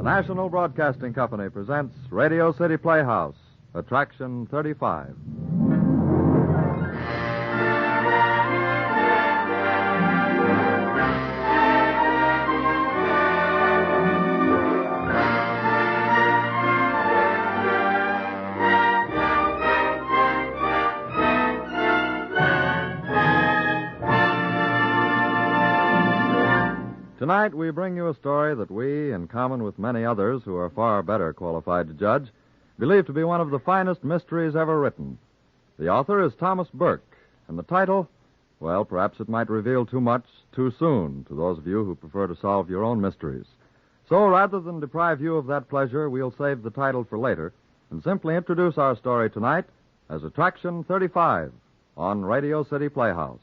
National Broadcasting Company presents Radio City Playhouse, Attraction 35. Tonight, we bring you a story that we, in common with many others who are far better qualified to judge, believe to be one of the finest mysteries ever written. The author is Thomas Burke, and the title, well, perhaps it might reveal too much too soon to those of you who prefer to solve your own mysteries. So, rather than deprive you of that pleasure, we'll save the title for later and simply introduce our story tonight as Attraction 35 on Radio City Playhouse.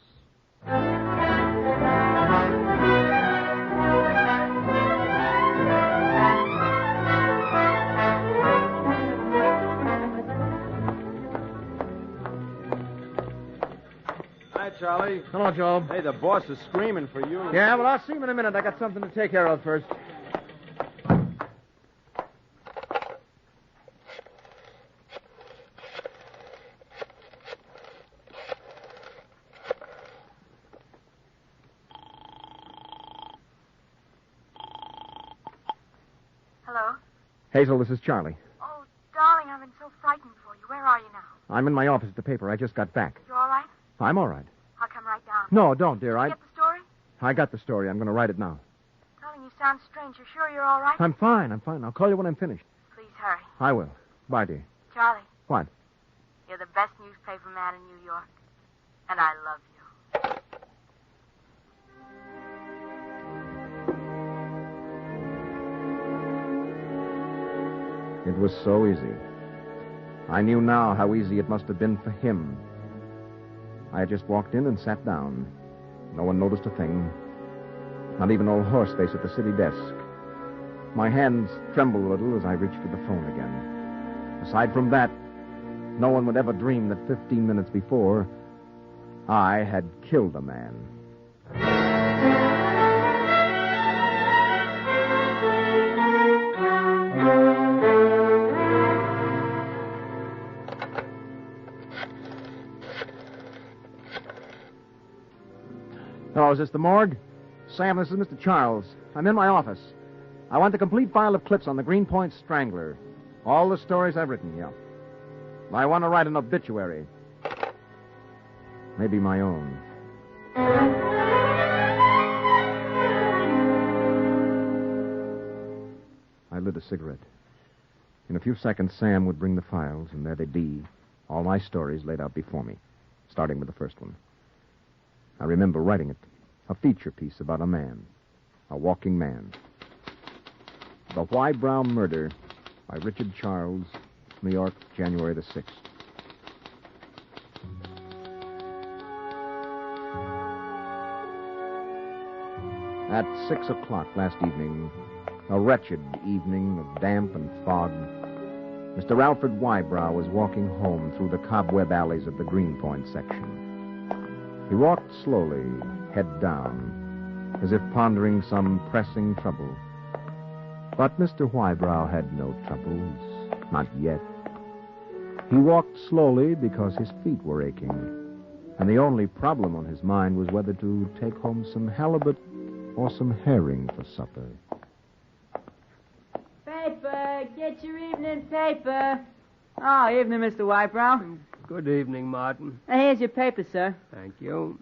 Charlie. Hello, Joe. Hey, the boss is screaming for you. Yeah, well, I'll see him in a minute. I got something to take care of first. Hello? Hazel, this is Charlie. Oh, darling, I've been so frightened for you. Where are you now? I'm in my office at the paper. I just got back. You all right? I'm all right. I'll come right down. No, don't, dear. Did you get the story? I got the story. I'm going to write it now. Darling, you sound strange. You're sure you're all right? I'm fine. I'll call you when I'm finished. Please hurry. I will. Bye, dear. Charlie. What? You're the best newspaper man in New York. And I love you. It was so easy. I knew now how easy it must have been for him. I had just walked in and sat down. No one noticed a thing. Not even old Horseface at the city desk. My hands trembled a little as I reached for the phone again. Aside from that, no one would ever dream that 15 minutes before, I had killed a man. Oh, is this the morgue? Sam, this is Mr. Charles. I'm in my office. I want the complete file of clips on the Greenpoint Strangler. All the stories I've written, yeah. I want to write an obituary. Maybe my own. I lit a cigarette. In a few seconds, Sam would bring the files, and there they'd be, all my stories laid out before me, starting with the first one. I remember writing it. A feature piece about a man. A walking man. The Whybrow Murder by Richard Charles, New York, January the 6th. At 6 o'clock last evening, a wretched evening of damp and fog, Mr. Alfred Whybrow was walking home through the cobweb alleys of the Greenpoint section. He walked slowly, head down, as if pondering some pressing trouble. But Mr. Whybrow had no troubles, not yet. He walked slowly because his feet were aching, and the only problem on his mind was whether to take home some halibut or some herring for supper. Paper! Get your evening paper. Oh, evening, Mr. Whybrow. Good evening, Martin. Here's your paper, sir. Thank you.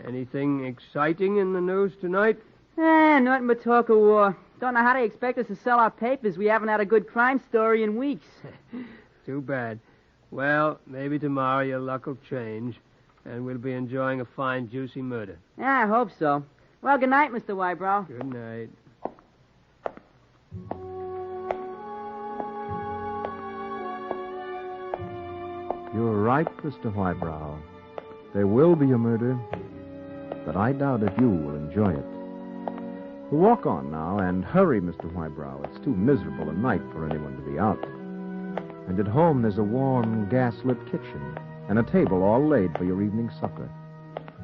Anything exciting in the news tonight? Nothing but talk of war. Don't know how they expect us to sell our papers. We haven't had a good crime story in weeks. Too bad. Well, maybe tomorrow your luck will change, and we'll be enjoying a fine, juicy murder. Yeah, I hope so. Well, good night, Mr. Whybrow. Good night. You're right, Mr. Whybrow. There will be a murder, but I doubt if you will enjoy it. We'll walk on now, and hurry, Mr. Whybrow. It's too miserable a night for anyone to be out. And at home there's a warm, gas-lit kitchen, and a table all laid for your evening supper.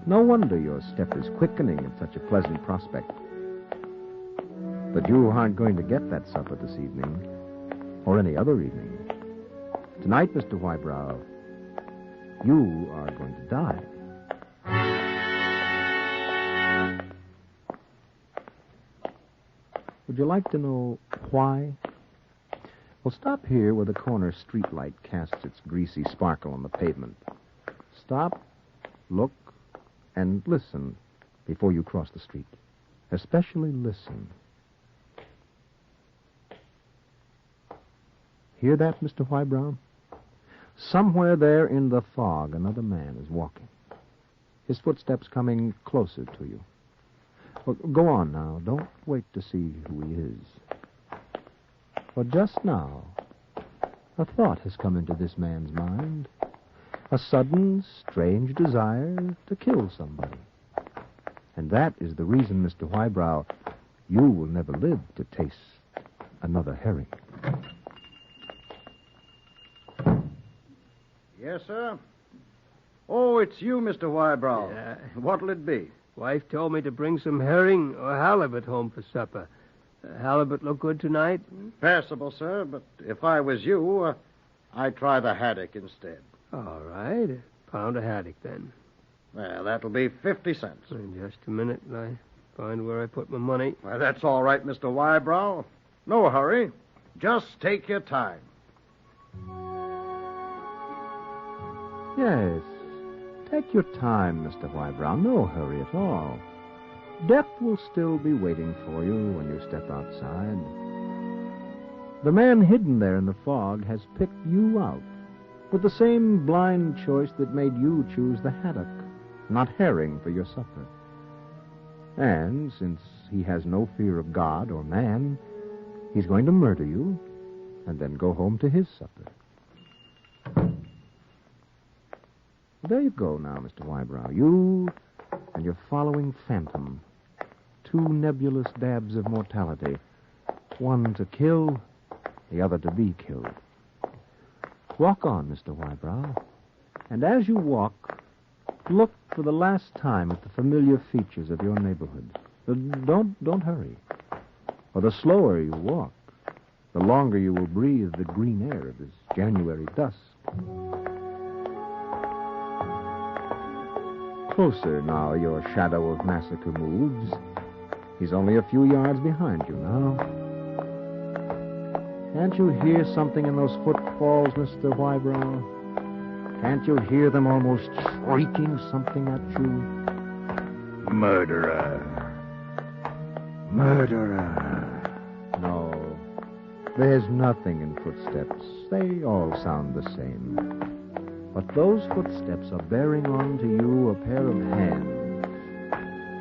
No wonder your step is quickening at such a pleasant prospect. But you aren't going to get that supper this evening, or any other evening. Tonight, Mr. Wybrow, you are going to die. Would you like to know why? Well, stop here where the corner streetlight casts its greasy sparkle on the pavement. Stop, look, and listen before you cross the street. Especially listen. Hear that, Mr. Wybrow? Somewhere there in the fog, another man is walking. His footsteps coming closer to you. Well, go on now. Don't wait to see who he is. But just now, a thought has come into this man's mind. A sudden, strange desire to kill somebody. And that is the reason, Mr. Wybrow, you will never live to taste another herring. Yes, sir? Oh, it's you, Mr. Wybrow. Yeah. What'll it be? Wife told me to bring some herring or halibut home for supper. Halibut look good tonight? Passable, sir, but if I was you, I'd try the haddock instead. All right. A pound of haddock, then. Well, that'll be 50 cents. In just a minute, I find where I put my money. Well, that's all right, Mr. Wybrow. No hurry. Just take your time. Yes, take your time, Mr. Wybrow. No hurry at all. Death will still be waiting for you when you step outside. The man hidden there in the fog has picked you out with the same blind choice that made you choose the haddock, not herring, for your supper. And since he has no fear of God or man, he's going to murder you and then go home to his supper. There you go now, Mr. Wybrow. You and your following phantom. Two nebulous dabs of mortality. One to kill, the other to be killed. Walk on, Mr. Wybrow. And as you walk, look for the last time at the familiar features of your neighborhood. Don't hurry. For the slower you walk, the longer you will breathe the green air of this January dusk. Closer now your shadow of massacre moves. He's only a few yards behind you now. Can't you hear something in those footfalls, Mr. Wybrow? Can't you hear them almost shrieking something at you? Murderer. Murderer. No, there's nothing in footsteps. They all sound the same. But those footsteps are bearing on to you a pair of hands,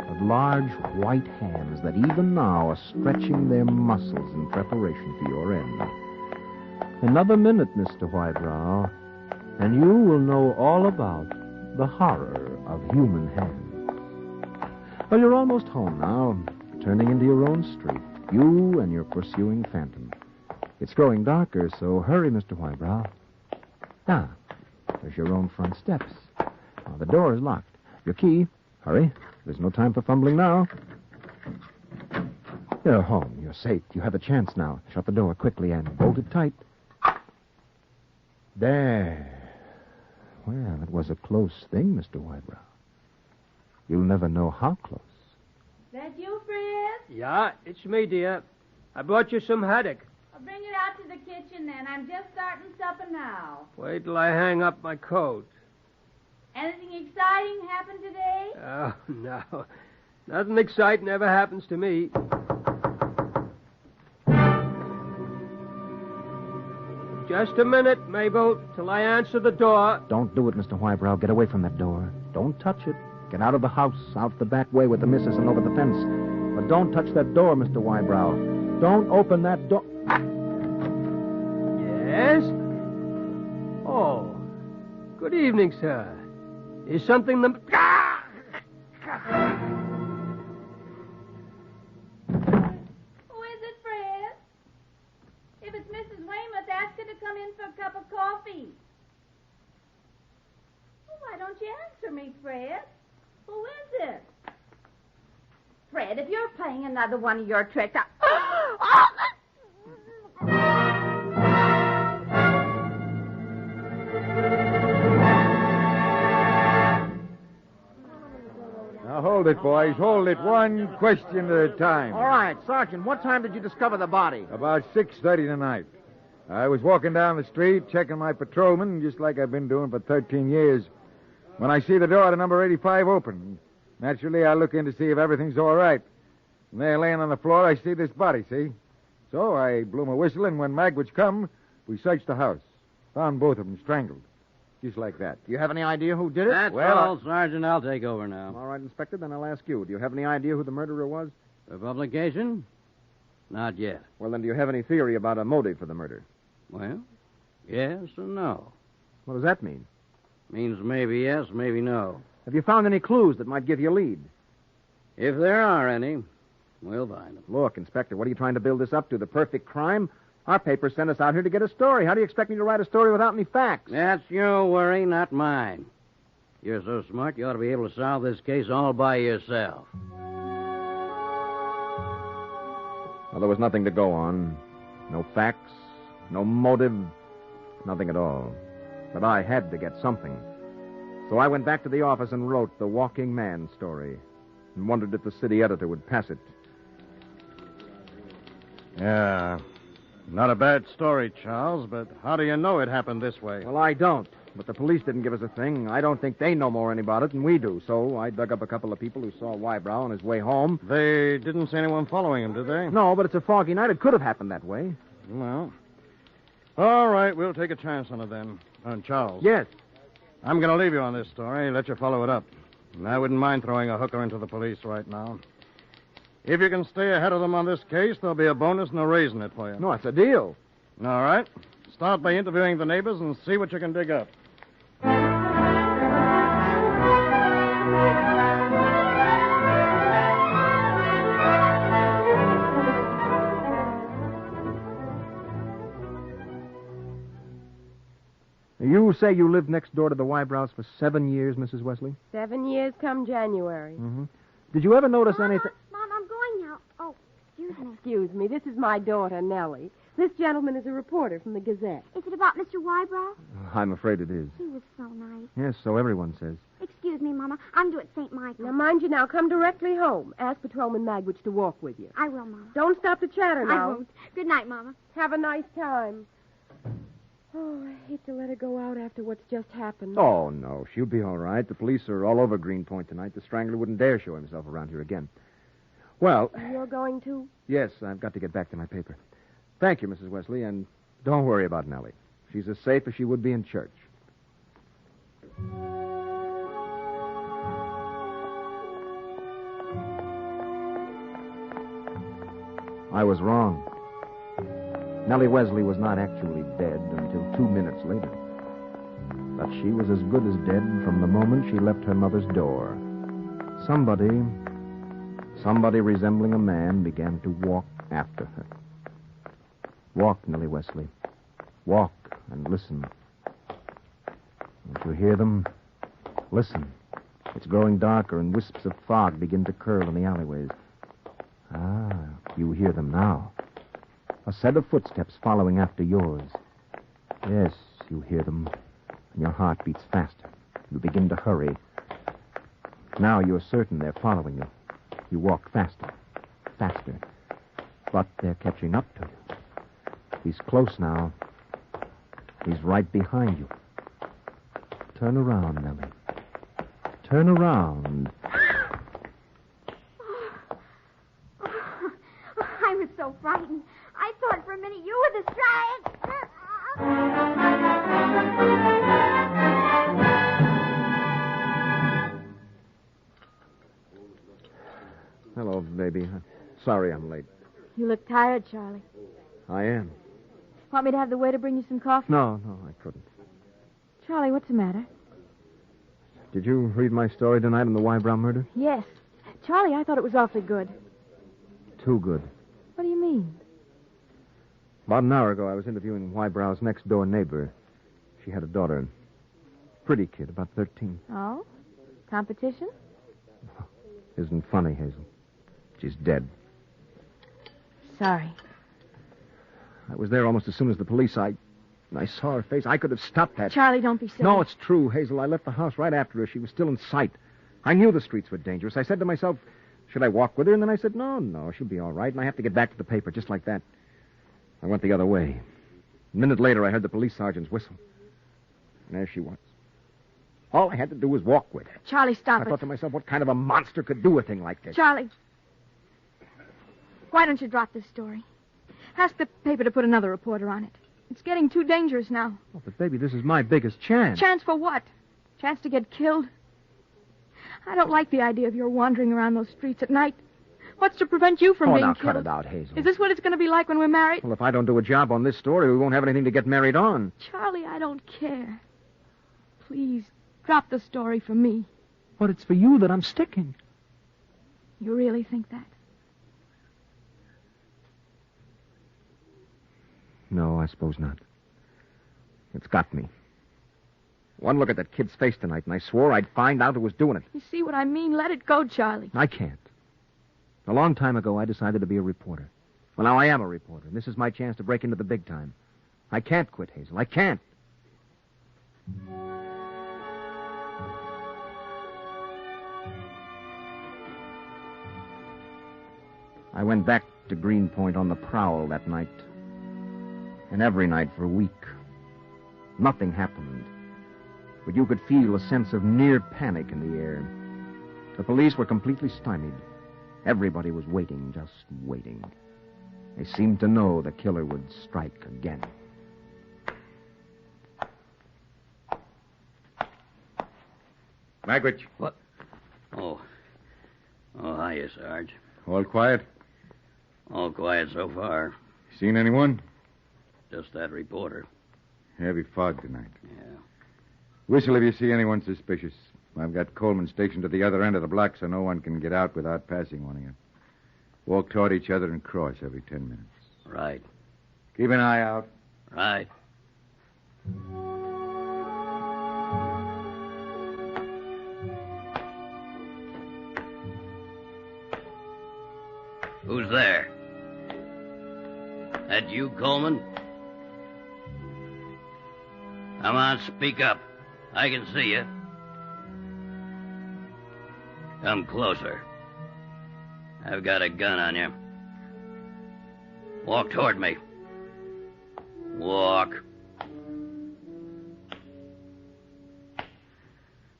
of large white hands that even now are stretching their muscles in preparation for your end. Another minute, Mr. Wybrow, and you will know all about the horror of human hands. Well, you're almost home now, turning into your own street, you and your pursuing phantom. It's growing darker, so hurry, Mr. Wybrow. Now, there's your own front steps. Now, the door is locked. Your key. Hurry. There's no time for fumbling now. You're home. You're safe. You have a chance now. Shut the door quickly and bolt it tight. There. Well, it was a close thing, Mr. Wybrow. You'll never know how close. That you, Fred? Yeah, it's me, dear. I brought you some haddock. I'll bring it out to the kitchen then. I'm just starting supper now. Wait till I hang up my coat. Anything exciting happened today? Oh, no. Nothing exciting ever happens to me. Just a minute, Mabel, till I answer the door. Don't do it, Mr. Wybrow. Get away from that door. Don't touch it. Get out of the house, out the back way with the missus and over the fence. But don't touch that door, Mr. Wybrow. Don't open that door. Yes? Oh, good evening, sir. Is something the... Who is it, Fred? If it's Mrs. Weymouth, ask her to come in for a cup of coffee. Well, why don't you answer me, Fred? Who is it? Fred, if you're playing another one of your tricks, Now, hold it, boys. Hold it. One question at a time. All right, Sergeant, what time did you discover the body? About 6:30 tonight. I was walking down the street, checking my patrolman, just like I've been doing for 13 years, when I see the door to number 85 open. Naturally, I look in to see if everything's all right. And there, laying on the floor, I see this body, see? So I blew my whistle, and when Magwitch come, we searched the house. Found both of them strangled. Just like that. Do you have any idea who did it? That's all, Sergeant. I'll take over now. All right, Inspector, then I'll ask you. Do you have any idea who the murderer was? The publication? Not yet. Well, then, do you have any theory about a motive for the murder? Well, yes and no. What does that mean? Means maybe yes, maybe no. Have you found any clues that might give you a lead? If there are any, we'll find them. Look, Inspector, what are you trying to build this up to? The perfect crime? Our paper sent us out here to get a story. How do you expect me to write a story without any facts? That's your worry, not mine. You're so smart, you ought to be able to solve this case all by yourself. Well, there was nothing to go on. No facts, no motive, nothing at all. But I had to get something. So I went back to the office and wrote the Walking Man story and wondered if the city editor would pass it. Yeah. Not a bad story, Charles, but how do you know it happened this way? Well, I don't. But the police didn't give us a thing. I don't think they know more about it than we do. So I dug up a couple of people who saw Wybrow on his way home. They didn't see anyone following him, did they? No, but it's a foggy night. It could have happened that way. Well, all right, we'll take a chance on it then. Charles. Yes. I'm going to leave you on this story, let you follow it up. And I wouldn't mind throwing a hooker into the police right now. If you can stay ahead of them on this case, there'll be a bonus and a raise in it for you. No, it's a deal. All right. Start by interviewing the neighbors and see what you can dig up. You say you lived next door to the Wybrows for 7 years, Mrs. Wesley? 7 years come January. Mm-hmm. Did you ever notice anything... Mom, I'm going now. Oh, excuse me. Excuse me, this is my daughter, Nellie. This gentleman is a reporter from the Gazette. Is it about Mr. Wybrow? I'm afraid it is. He was so nice. Yes, so everyone says. Excuse me, Mama. I'm due at St. Michael's. Now, mind you now, come directly home. Ask Patrolman Magwitch to walk with you. I will, Mama. Don't stop to chatter now. I won't. Good night, Mama. Have a nice time. Oh, I hate to let her go out after what's just happened. Oh, no, she'll be all right. The police are all over Greenpoint tonight. The strangler wouldn't dare show himself around here again. Well... You're going to? Yes, I've got to get back to my paper. Thank you, Mrs. Wesley, and don't worry about Nellie. She's as safe as she would be in church. I was wrong. Nellie Wesley was not actually dead until 2 minutes later. But she was as good as dead from the moment she left her mother's door. Somebody resembling a man began to walk after her. Walk, Nellie Wesley. Walk and listen. Don't you hear them? Listen. It's growing darker and wisps of fog begin to curl in the alleyways. Ah, you hear them now. A set of footsteps following after yours. Yes, you hear them, and your heart beats faster. You begin to hurry. Now you're certain they're following you. You walk faster, faster. But they're catching up to you. He's close now. He's right behind you. Turn around, Nellie. Turn around. I was so frightened. I thought for a minute you were the strike. Hello, baby. Sorry I'm late. You look tired, Charlie. I am. Want me to have the waiter bring you some coffee? No, I couldn't. Charlie, what's the matter? Did you read my story tonight on the Wybrow murder? Yes. Charlie, I thought it was awfully good. Too good. What do you mean? About an hour ago, I was interviewing Wybrow's next-door neighbor. She had a daughter. Pretty kid, about 13. Oh? Competition? Isn't funny, Hazel. She's dead. Sorry. I was there almost as soon as the police. I saw her face. I could have stopped that. Charlie, don't be silly. No, it's true, Hazel. I left the house right after her. She was still in sight. I knew the streets were dangerous. I said to myself, should I walk with her? And then I said, no, she'll be all right. And I have to get back to the paper, just like that. I went the other way. A minute later, I heard the police sergeant's whistle. And there she was. All I had to do was walk with her. Charlie, stop I it. thought to myself, what kind of a monster could do a thing like this? Charlie, why don't you drop this story? Ask the paper to put another reporter on it. It's getting too dangerous now. Oh, but, baby, this is my biggest chance. Chance for what? Chance to get killed? I don't like the idea of your wandering around those streets at night. What's to prevent you from being now killed? cut it out, Hazel. Is this what it's going to be like when we're married? Well, if I don't do a job on this story, we won't have anything to get married on. Charlie, I don't care. Please, drop the story for me. But it's for you that I'm sticking. You really think that? No, I suppose not. It's got me. One look at that kid's face tonight, and I swore I'd find out who was doing it. You see what I mean? Let it go, Charlie. I can't. A long time ago, I decided to be a reporter. Well, now I am a reporter, and this is my chance to break into the big time. I can't quit, Hazel. I can't. I went back to Greenpoint on the prowl that night. And every night for a week. Nothing happened. But you could feel a sense of near panic in the air. The police were completely stymied. Everybody was waiting, just waiting. They seemed to know the killer would strike again. Magwitch. What? Oh, hiya, Sarge. All quiet? All quiet so far. Seen anyone? Just that reporter. Heavy fog tonight. Yeah. Whistle if you see anyone suspicious. I've got Coleman stationed at the other end of the block so no one can get out without passing one of you. Walk toward each other and cross every 10 minutes. Right. Keep an eye out. Right. Who's there? That you, Coleman? Come on, speak up. I can see you. Come closer. I've got a gun on you. Walk toward me. Walk.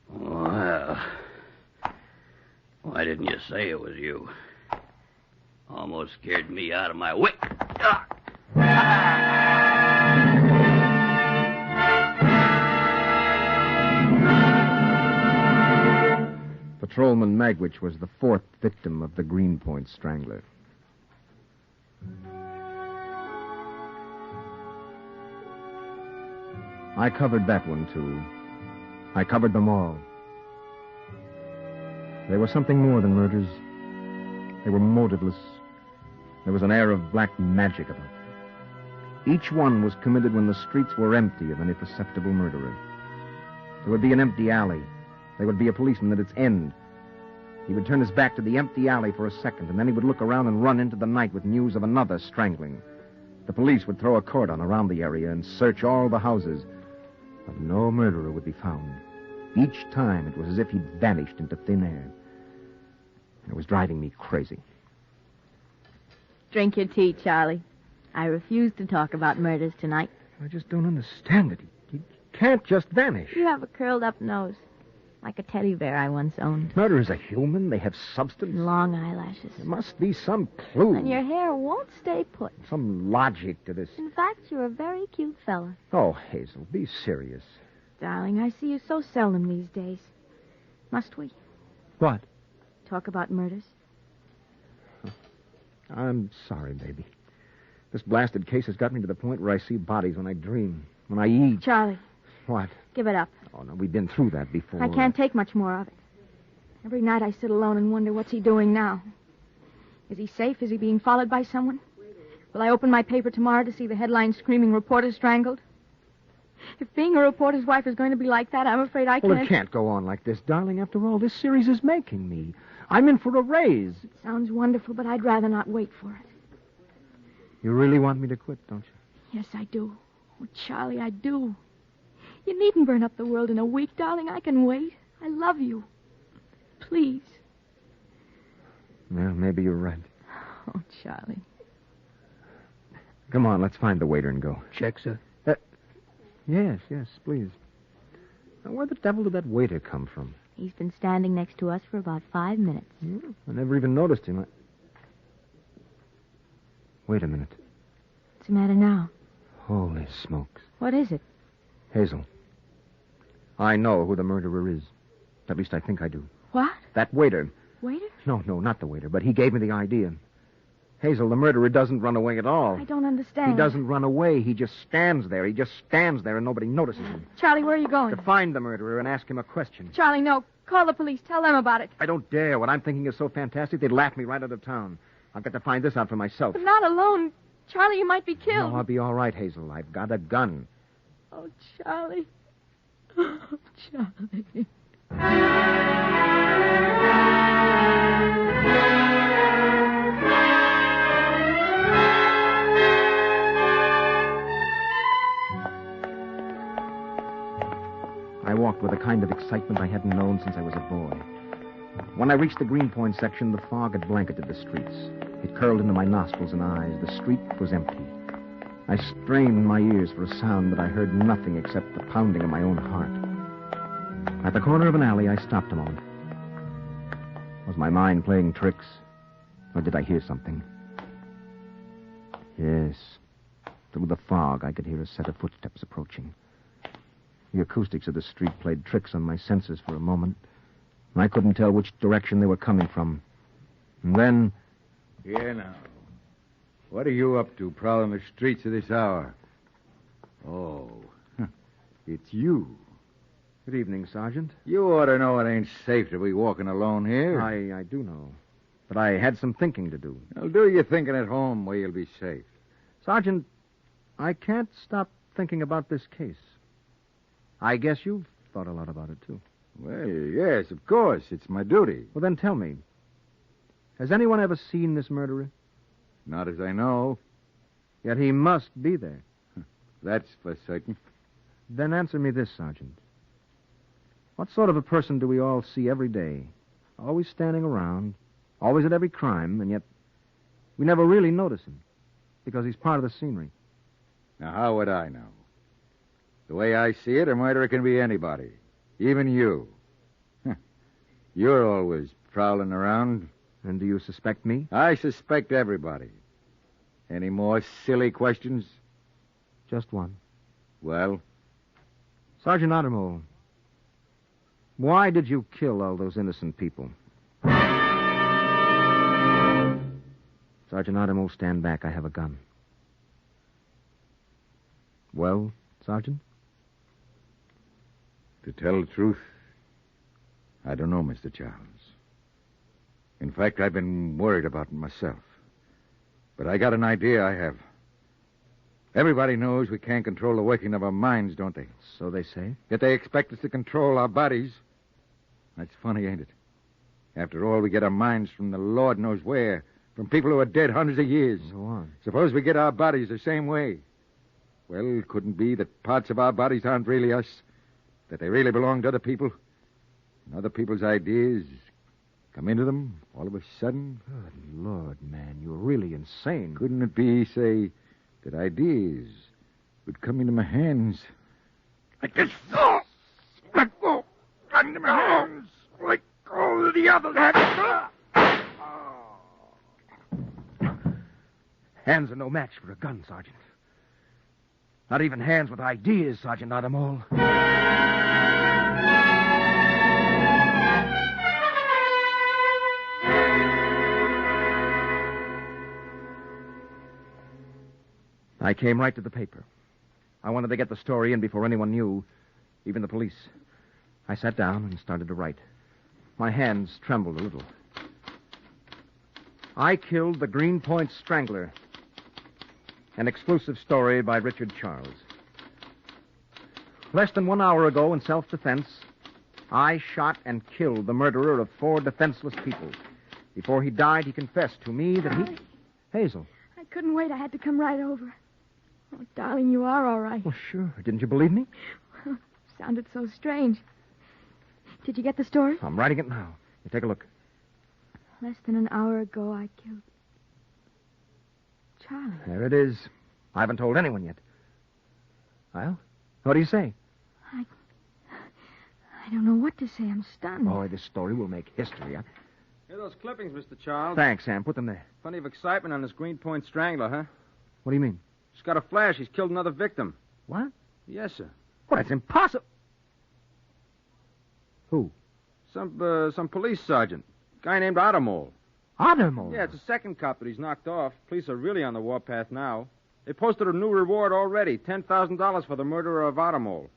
Well, why didn't you say it was you? Almost scared me out of my wit. Patrolman Magwitch was the fourth victim of the Greenpoint Strangler. I covered that one, too. I covered them all. They were something more than murders. They were motiveless. There was an air of black magic about them. Each one was committed when the streets were empty of any perceptible murderer. There would be an empty alley. There would be a policeman at its end. He would turn his back to the empty alley for a second, and then he would look around and run into the night with news of another strangling. The police would throw a cordon around the area and search all the houses, but no murderer would be found. Each time it was as if he'd vanished into thin air. It was driving me crazy. Drink your tea, Charlie. I refuse to talk about murders tonight. I just don't understand it. He can't just vanish. You have a curled-up nose, like a teddy bear I once owned. Murderers are human. They have substance. Long eyelashes. There must be some clue. And your hair won't stay put. Some logic to this. In fact, you're a very cute fella. Oh, Hazel, be serious. Darling, I see you so seldom these days. Must we What? talk about murders? I'm sorry, baby. This blasted case has got me to the point where I see bodies when I dream, when I eat. Charlie, What? give it up. Oh, no, we've been through that before. I can't take much more of it. Every night I sit alone and wonder what's he doing now. Is he safe? Is he being followed by someone? Will I open my paper tomorrow to see the headline screaming reporter strangled? If being a reporter's wife is going to be like that, I'm afraid I can't... Well, it can't go on like this, darling. After all, this series is making me. I'm in for a raise. It sounds wonderful, but I'd rather not wait for it. You really want me to quit, don't you? Yes, I do. Oh, Charlie, I do. You needn't burn up the world in a week, darling. I can wait. I love you. Please. Well, maybe you're right. Oh, Charlie. Come on, let's find the waiter and go. Check, sir. Yes, please. Now, where the devil did that waiter come from? He's been standing next to us for about 5 minutes. I never even noticed him. Wait a minute. What's the matter now? Holy smokes. What is it? Hazel. I know who the murderer is. At least I think I do. What? That waiter. Waiter? No, not the waiter, but he gave me the idea. Hazel, the murderer doesn't run away at all. I don't understand. He doesn't run away. He just stands there. He just stands there and nobody notices him. Charlie, where are you going? To find the murderer and ask him a question. Charlie, no. Call the police. Tell them about it. I don't dare. What I'm thinking is so fantastic, they'd laugh me right out of town. I've got to find this out for myself. But not alone. Charlie, you might be killed. No, I'll be all right, Hazel. I've got a gun. Oh, Charlie. Oh, Charlie. I walked with a kind of excitement I hadn't known since I was a boy. When I reached the Greenpoint section, the fog had blanketed the streets. It curled into my nostrils and eyes. The street was empty. I strained my ears for a sound, but I heard nothing except the pounding of my own heart. At the corner of an alley, I stopped a moment. Was my mind playing tricks, or did I hear something? Yes. Through the fog, I could hear a set of footsteps approaching. The acoustics of the street played tricks on my senses for a moment. I couldn't tell which direction they were coming from. And then... Here now. What are you up to, prowling the streets at this hour? Oh, it's you. Good evening, Sergeant. You ought to know it ain't safe to be walking alone here. I do know. But I had some thinking to do. Well, do your thinking at home where you'll be safe. Sergeant, I can't stop thinking about this case. I guess you've thought a lot about it, too. Well, yes, of course. It's my duty. Well, then tell me. Has anyone ever seen this murderer? Not as I know. Yet he must be there. That's for certain. Then answer me this, Sergeant. What sort of a person do we all see every day? Always standing around, always at every crime, and yet we never really notice him because he's part of the scenery. Now, how would I know? The way I see it, a murderer can be anybody. Even you. You're always prowling around. And do you suspect me? I suspect everybody. Any more silly questions? Just one. Well? Sergeant Ottermole, why did you kill all those innocent people? Sergeant Ottermole, stand back. I have a gun. Well, Sergeant? To tell the truth, I don't know, Mr. Charles. In fact, I've been worried about it myself. But I got an idea I have. Everybody knows we can't control the working of our minds, don't they? So they say. Yet they expect us to control our bodies. That's funny, ain't it? After all, we get our minds from the Lord knows where, from people who are dead hundreds of years. Go on. Suppose we get our bodies the same way. Well, it couldn't be that parts of our bodies aren't really us, that they really belong to other people, and other people's ideas come into them all of a sudden. Good Lord, man, you're really insane. Couldn't it be, say, that ideas would come into my hands like this? Let go! Into my hands like all the others have. Hands are no match for a gun, Sergeant. Not even hands with ideas, Sergeant Ottermole. I came right to the paper. I wanted to get the story in before anyone knew, even the police. I sat down and started to write. My hands trembled a little. I killed the Greenpoint Strangler. An exclusive story by Richard Charles. Less than 1 hour ago, in self-defense, I shot and killed the murderer of 4 defenseless people. Before he died, he confessed to me that he... Hazel. I couldn't wait. I had to come right over. Oh, darling, you are all right. Well, sure. Didn't you believe me? Sounded so strange. Did you get the story? I'm writing it now. You take a look. Less than an hour ago, I killed Charlie. There it is. I haven't told anyone yet. Well, what do you say? I don't know what to say. I'm stunned. Boy, this story will make history. Here are those clippings, Mr. Charles. Thanks, Sam. Put them there. Plenty of excitement on this Greenpoint strangler, huh? What do you mean? He's got a flash. He's killed another victim. What? Yes, sir. Well, that's impossible. Who? Some police sergeant. Guy named Ottermole. Ottermole? Yeah, it's the second cop that he's knocked off. Police are really on the warpath now. They posted a new reward already. $10,000 for the murderer of Ottermole.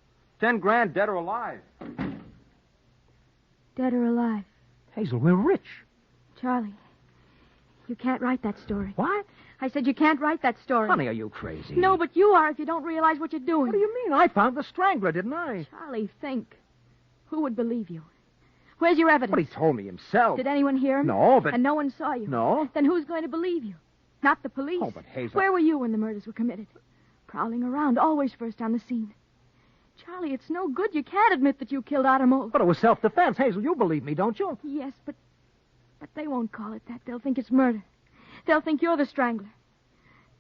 10 grand, dead or alive. Dead or alive? Hazel, we're rich. Charlie, you can't write that story. What? I said you can't write that story. Honey, are you crazy? No, but you are if you don't realize what you're doing. What do you mean? I found the strangler, didn't I? Charlie, think. Who would believe you? Where's your evidence? But he told me himself. Did anyone hear him? No, but... And no one saw you? No. Then who's going to believe you? Not the police. Oh, but Hazel... Where were you when the murders were committed? Prowling around, always first on the scene. Charlie, it's no good. You can't admit that you killed Ottermole. But it was self-defense. Hazel, you believe me, don't you? Yes, but they won't call it that. They'll think it's murder. They'll think you're the strangler.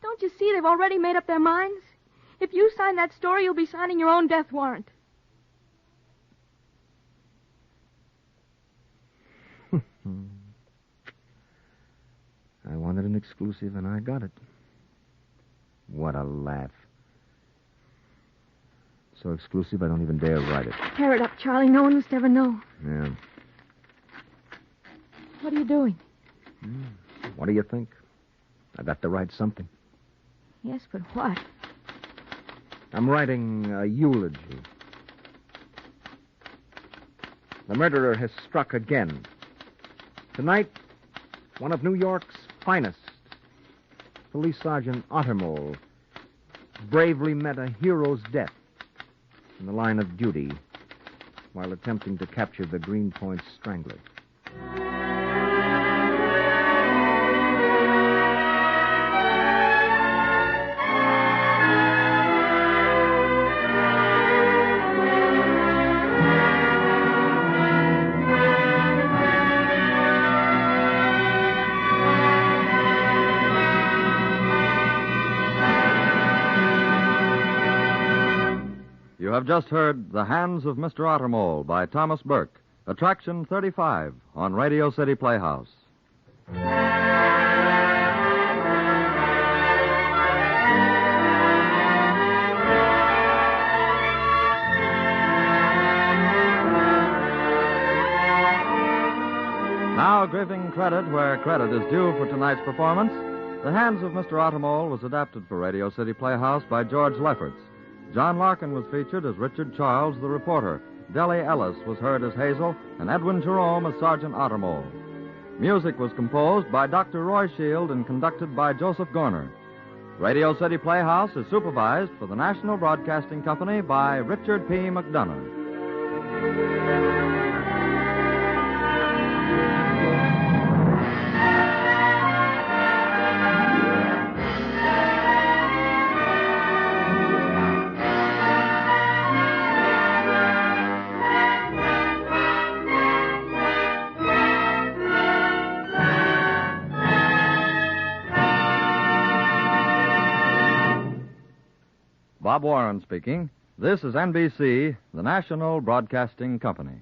Don't you see they've already made up their minds? If you sign that story, you'll be signing your own death warrant. I wanted an exclusive, and I got it. What a laugh. So exclusive, I don't even dare write it. Tear it up, Charlie. No one must ever know. Yeah. What are you doing? What do you think? I got to write something. Yes, but what? I'm writing a eulogy. The murderer has struck again. Tonight, one of New York's finest, Police Sergeant Ottermole, bravely met a hero's death in the line of duty while attempting to capture the Greenpoint strangler. You have just heard The Hands of Mr. Ottermole by Thomas Burke, Attraction 35 on Radio City Playhouse. Now, giving credit where credit is due for tonight's performance, The Hands of Mr. Ottermole was adapted for Radio City Playhouse by George Lefferts. John Larkin was featured as Richard Charles, the reporter. Delle Ellis was heard as Hazel, and Edwin Jerome as Sergeant Ottermole. Music was composed by Dr. Roy Shield and conducted by Joseph Gorner. Radio City Playhouse is supervised for the National Broadcasting Company by Richard P. McDonough. Bob Warren speaking. This is NBC, the National Broadcasting Company.